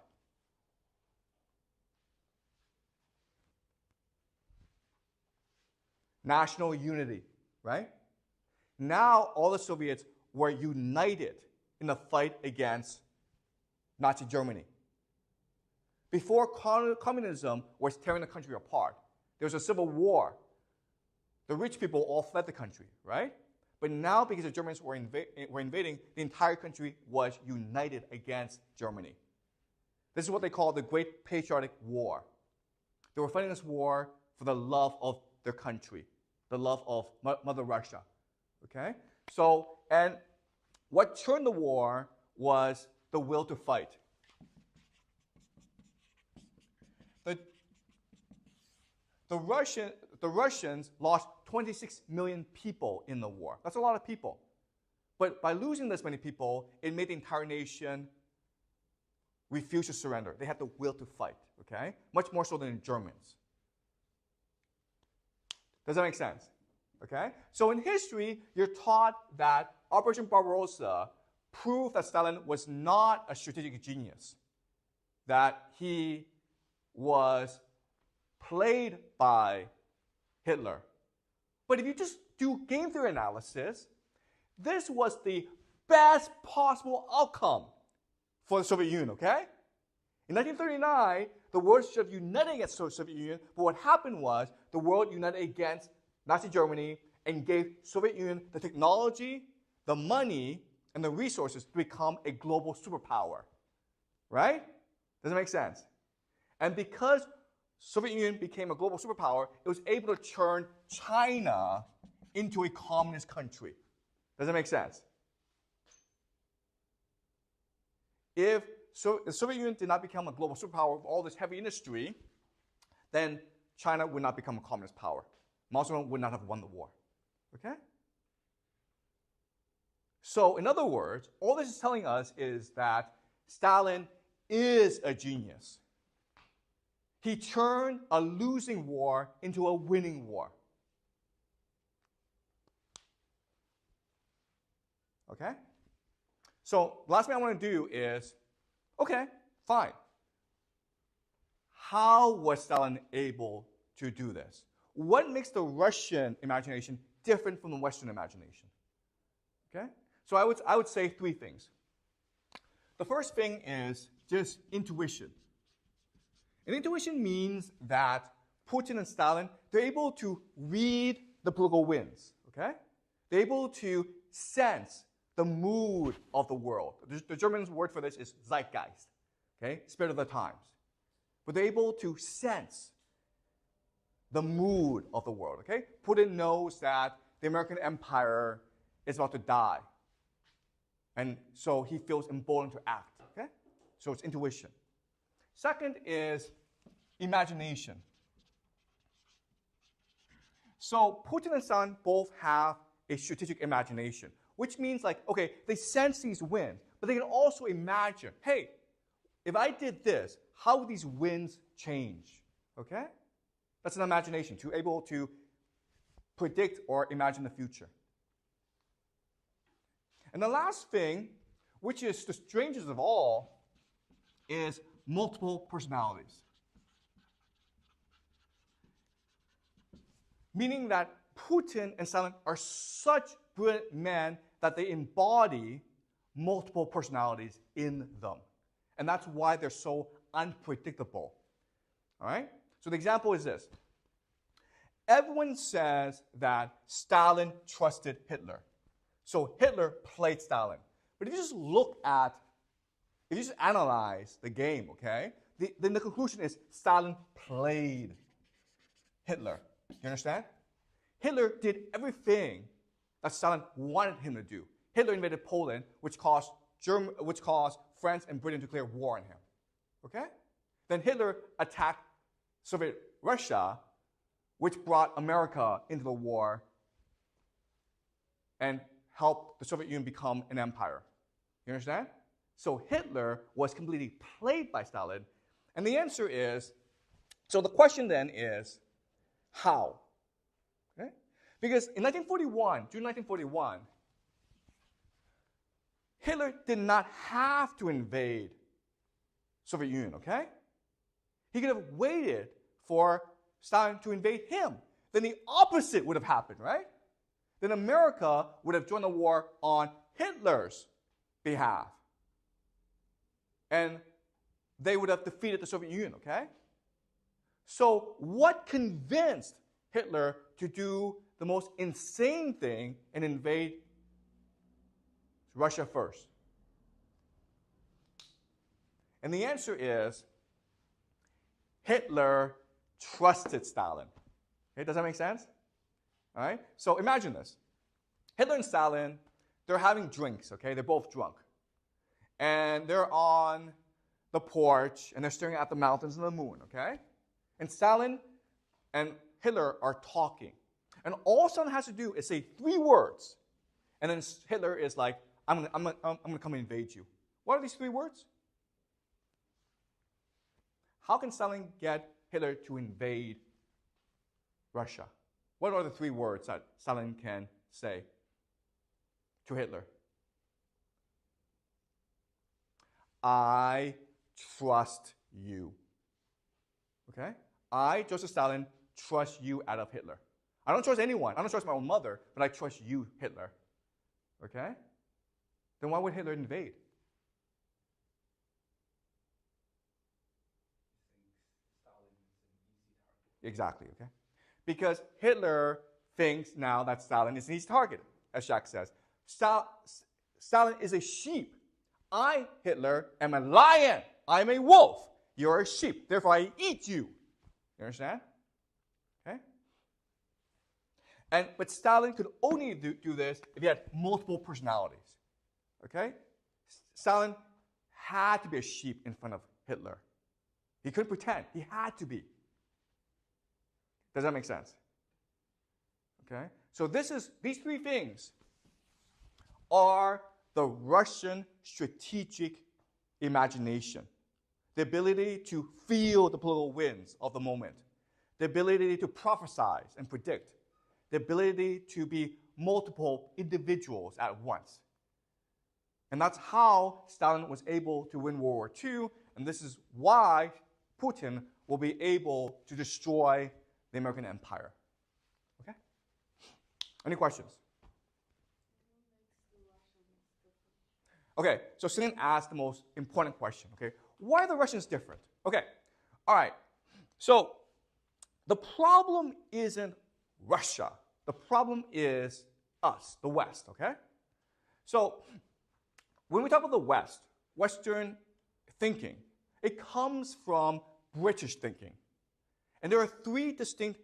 National unity, right? Now all the Soviets were united in the fight against Nazi Germany. Before, communism was tearing the country apart. There was a civil war. The rich people all fled the country, right? But now, because the Germans were invading, the entire country was united against Germany. This is what they call the Great Patriotic War. They were fighting this war for the love of their country, the love of Mother Russia. Okay? So, and what turned the war was the will to fight. The Russians lost 26 million people in the war. That's a lot of people. But by losing this many people, it made the entire nation refuse to surrender. They had the will to fight, okay? Much more so than the Germans. Does that make sense? Okay? So in history, you're taught that Operation Barbarossa proved that Stalin was not a strategic genius, that he was played by Hitler. But if you just do game theory analysis, this was the best possible outcome for the Soviet Union, okay? In 1939, the world should have united against the Soviet Union, but what happened was the world united against Nazi Germany and gave Soviet Union the technology, the money, and the resources to become a global superpower, right? Does that make sense? And because Soviet Union became a global superpower, it was able to turn China into a communist country. Does that make sense? If the Soviet Union did not become a global superpower with all this heavy industry, then China would not become a communist power. Mao Zedong would not have won the war. Okay? So, in other words, all this is telling us is that Stalin is a genius. He turned a losing war into a winning war. Okay? So, last thing I want to do is, okay, fine. How was Stalin able to do this? What makes the Russian imagination different from the Western imagination? Okay? So I would say three things. The first thing is just intuition. And intuition means that Putin and Stalin, they're able to read the political winds, okay? They're able to sense the mood of the world. The German word for this is Zeitgeist, okay? Spirit of the times. But they're able to sense the mood of the world, okay? Putin knows that the American empire is about to die. And so he feels emboldened to act, okay? So it's intuition. Second is imagination. So Putin and Stalin both have a strategic imagination, which means like, okay, they sense these winds, but they can also imagine, hey, if I did this, how would these winds change, okay? That's an imagination, to be able to predict or imagine the future. And the last thing, which is the strangest of all, is multiple personalities. Meaning that Putin and Stalin are such brilliant men that they embody multiple personalities in them. And that's why they're so unpredictable. All right? So the example is this. Everyone says that Stalin trusted Hitler. So Hitler played Stalin. But if you just analyze the game, okay, then the conclusion is Stalin played Hitler. You understand? Hitler did everything that Stalin wanted him to do. Hitler invaded Poland, which caused France and Britain to declare war on him. Okay? Then Hitler attacked Soviet Russia, which brought America into the war and helped the Soviet Union become an empire. You understand? So Hitler was completely played by Stalin. And the answer is, so the question then is, how? Okay? Because in June 1941, Hitler did not have to invade Soviet Union, okay? He could have waited for Stalin to invade him. Then the opposite would have happened, right? Then America would have joined the war on Hitler's behalf. And they would have defeated the Soviet Union, okay? So what convinced Hitler to do the most insane thing and invade Russia first? And the answer is Hitler trusted Stalin. Okay, does that make sense? All right? So imagine this. Hitler and Stalin, they're having drinks, okay? They're both drunk. And they're on the porch, and they're staring at the mountains and the moon, okay? And Stalin and Hitler are talking. And all Stalin has to do is say 3 words, and then Hitler is like, I'm gonna come and invade you. What are these 3 words? How can Stalin get Hitler to invade Russia? What are the 3 words that Stalin can say to Hitler? I trust you. Okay? I, Joseph Stalin, trust you out of Hitler. I don't trust anyone. I don't trust my own mother, but I trust you, Hitler. Okay? Then why would Hitler invade? Exactly, okay? Because Hitler thinks now that Stalin is an easy target, as Jacques says. Stalin is a sheep. I, Hitler, am a lion. I'm a wolf. You're a sheep. Therefore, I eat you. You understand? Okay? But Stalin could only do this if he had multiple personalities. Okay? Stalin had to be a sheep in front of Hitler. He couldn't pretend. He had to be. Does that make sense? Okay? So these 3 things are the Russian strategic imagination. The ability to feel the political winds of the moment. The ability to prophesize and predict. The ability to be multiple individuals at once. And that's how Stalin was able to win World War II, and this is why Putin will be able to destroy the American empire. Okay? Any questions? Okay, so Celine asked the most important question, okay? Why are the Russians different? Okay, all right. So the problem isn't Russia. The problem is us, the West, okay? So when we talk about the West, Western thinking, it comes from British thinking. And there are 3 distinct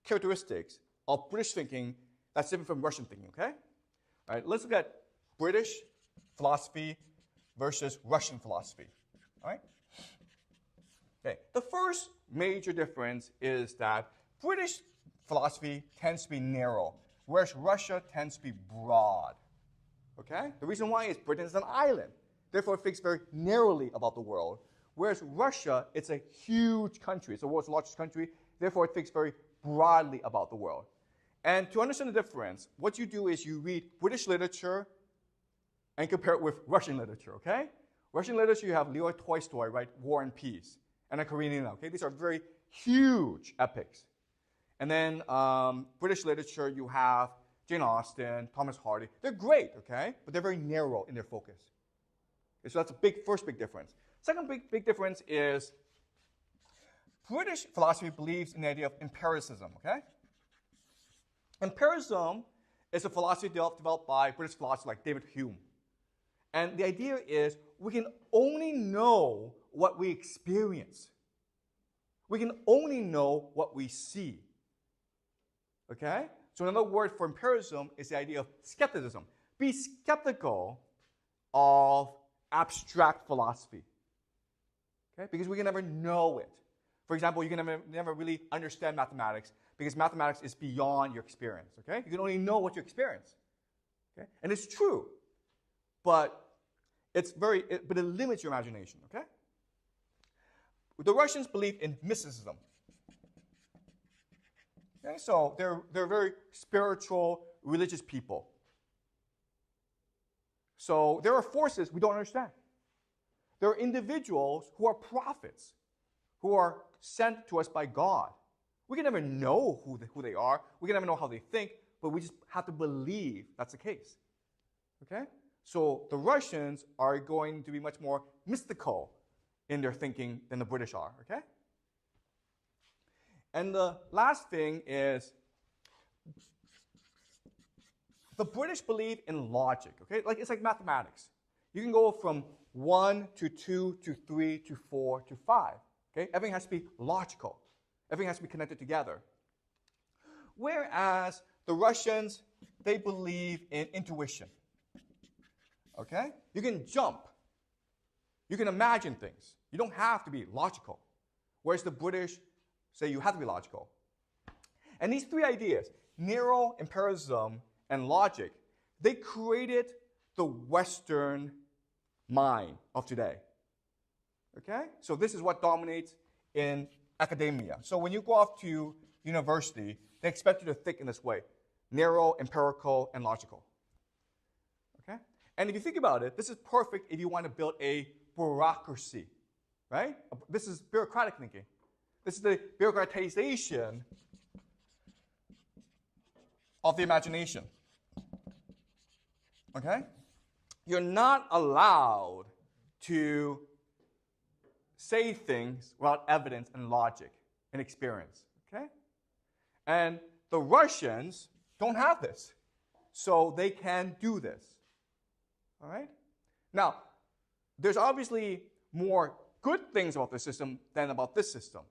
characteristics of British thinking that's different from Russian thinking, okay? All right, let's look at British philosophy versus Russian philosophy, all right? Okay, the first major difference is that British philosophy tends to be narrow, whereas Russia tends to be broad, okay? The reason why is Britain is an island, therefore it thinks very narrowly about the world, whereas Russia, it's a huge country, it's the world's largest country, therefore it thinks very broadly about the world. And to understand the difference, what you do is you read British literature and compare it with Russian literature, okay? Russian literature, you have Leo Tolstoy, right? War and Peace, and Anna Karenina, okay? These are very huge epics. And then British literature, you have Jane Austen, Thomas Hardy. They're great, okay? But they're very narrow in their focus. Okay, so that's a first big difference. Second big difference is British philosophy believes in the idea of empiricism, okay? Empiricism is a philosophy developed by British philosophers like David Hume. And the idea is we can only know what we experience. We can only know what we see. Okay? So another word for empiricism is the idea of skepticism. Be skeptical of abstract philosophy. Okay? Because we can never know it. For example, you can never really understand mathematics because mathematics is beyond your experience. Okay? You can only know what you experience. Okay? And it's true. But it limits your imagination, okay? The Russians believe in mysticism. Okay, so they're very spiritual, religious people. So there are forces we don't understand. There are individuals who are prophets, who are sent to us by God. We can never know who they are. We can never know how they think, but we just have to believe that's the case. Okay? So the Russians are going to be much more mystical in their thinking than the British are, okay? And the last thing is the British believe in logic, okay? It's like mathematics. You can go from 1 to 2 to 3 to 4 to 5, okay? Everything has to be logical. Everything has to be connected together. Whereas the Russians, they believe in intuition. Okay? You can jump. You can imagine things. You don't have to be logical. Whereas the British say you have to be logical. And these three ideas, narrow, empiricism, and logic, they created the Western mind of today. Okay? So this is what dominates in academia. So when you go off to university, they expect you to think in this way: narrow, empirical, and logical. Okay? And if you think about it, this is perfect if you want to build a bureaucracy, right? This is bureaucratic thinking. This is the bureaucratization of the imagination. Okay? You're not allowed to say things without evidence and logic and experience. Okay? And the Russians don't have this. So they can do this. All right? Now, there's obviously more good things about this system than about this system.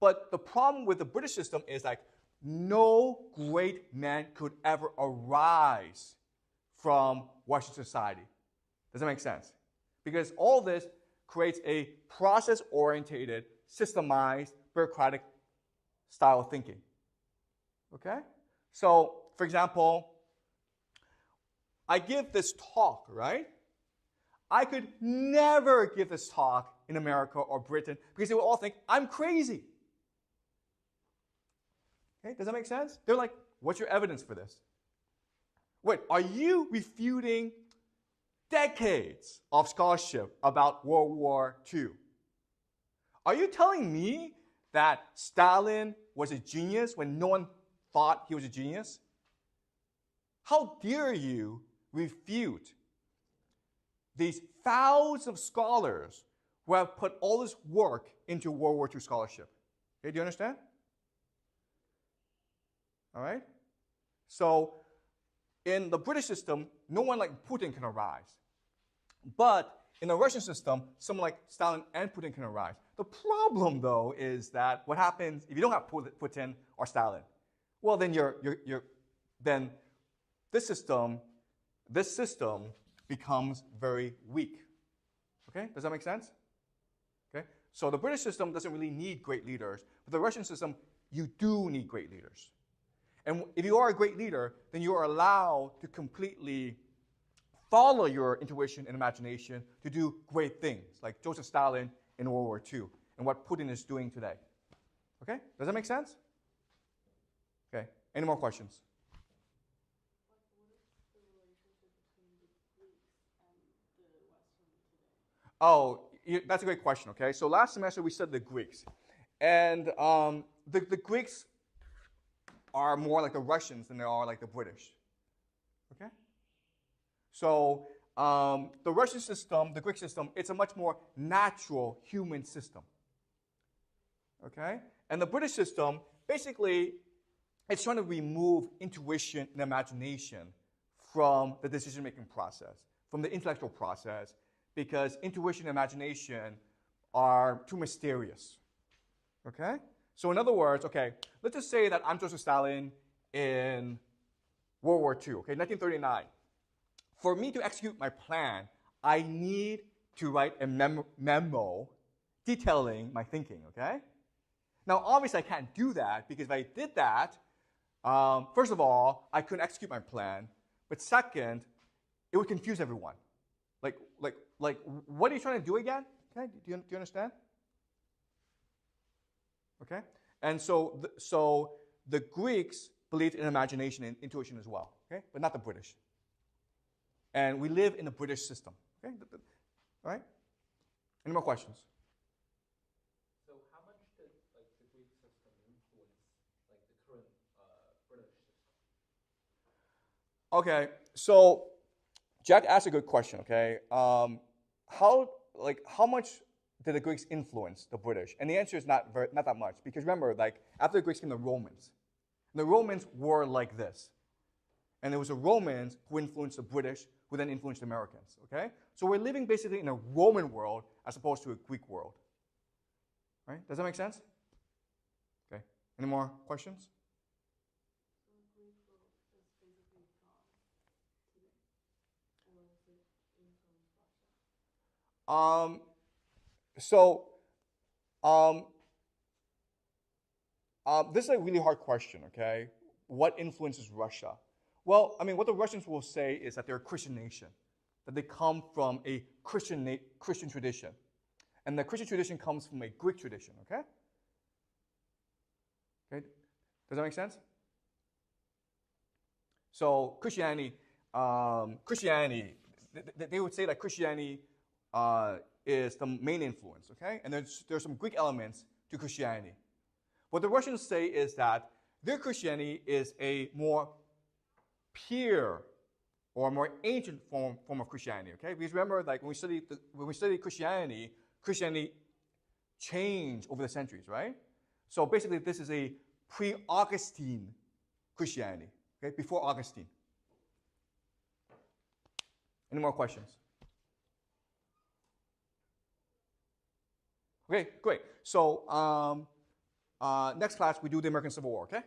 But the problem with the British system is like no great man could ever arise from Western society. Does that make sense? Because all this creates a process-oriented, systemized, bureaucratic style of thinking. Okay? So, for example, I give this talk, right? I could never give this talk in America or Britain because they would all think I'm crazy. Okay? Does that make sense? They're like, what's your evidence for this? Wait, are you refuting decades of scholarship about World War II? Are you telling me that Stalin was a genius when no one thought he was a genius? How dare you refute these thousands of scholars who have put all this work into World War II scholarship? Okay, do you understand? All right? So, in the British system, no one like Putin can arise. But in the Russian system, someone like Stalin and Putin can arise. The problem, though, is that what happens if you don't have Putin or Stalin? Well, then then this system becomes very weak. Okay? Does that make sense? Okay? So the British system doesn't really need great leaders, but the Russian system, you do need great leaders. And if you are a great leader, then you are allowed to completely follow your intuition and imagination to do great things, like Joseph Stalin in World War II and what Putin is doing today. Okay? Does that make sense? Okay. Any more questions?
What is the relationship between the Greeks and the Western today?
Oh, that's a great question, okay? So last semester we studied the Greeks. And the Greeks are more like the Russians than they are like the British. Okay? So the Russian system, the Greek system, it's a much more natural human system. Okay? And the British system, basically, it's trying to remove intuition and imagination from the decision-making process, from the intellectual process, because intuition and imagination are too mysterious. Okay? So in other words, okay, let's just say that I'm Joseph Stalin in World War II, okay, 1939. For me to execute my plan, I need to write a memo detailing my thinking, okay? Now, obviously, I can't do that because if I did that, first of all, I couldn't execute my plan. But second, it would confuse everyone. Like, what are you trying to do again? Okay, do you understand? Okay, and so the Greeks believed in imagination and intuition as well. Okay, but not the British. And we live in the British system. Okay, all right. Any more questions?
So how much did like the Greek system influence like the current British system?
Okay, so Jack asked a good question. Okay, how much did the Greeks influence the British? And the answer is not that much, because remember, like after the Greeks came the Romans. And the Romans were like this, and there was the Romans who influenced the British, who then influenced the Americans. Okay, so we're living basically in a Roman world as opposed to a Greek world. Right? Does that make sense? Okay. Any more questions?
So the Greek world is basically gone today, or is it influence Russia?
This is a really hard question, okay? What influences Russia? Well, I mean, what the Russians will say is that they're a Christian nation, that they come from a Christian tradition. And the Christian tradition comes from a Greek tradition, okay? Okay, does that make sense? So Christianity, they would say that Christianity is the main influence, okay? And there's some Greek elements to Christianity. What the Russians say is that their Christianity is a more pure or a more ancient form of Christianity, okay? Because remember, like when we study Christianity, Christianity changed over the centuries, right? So basically, this is a pre-Augustine Christianity, okay? Before Augustine. Any more questions? Okay, great. So next class, we do the American Civil War, okay?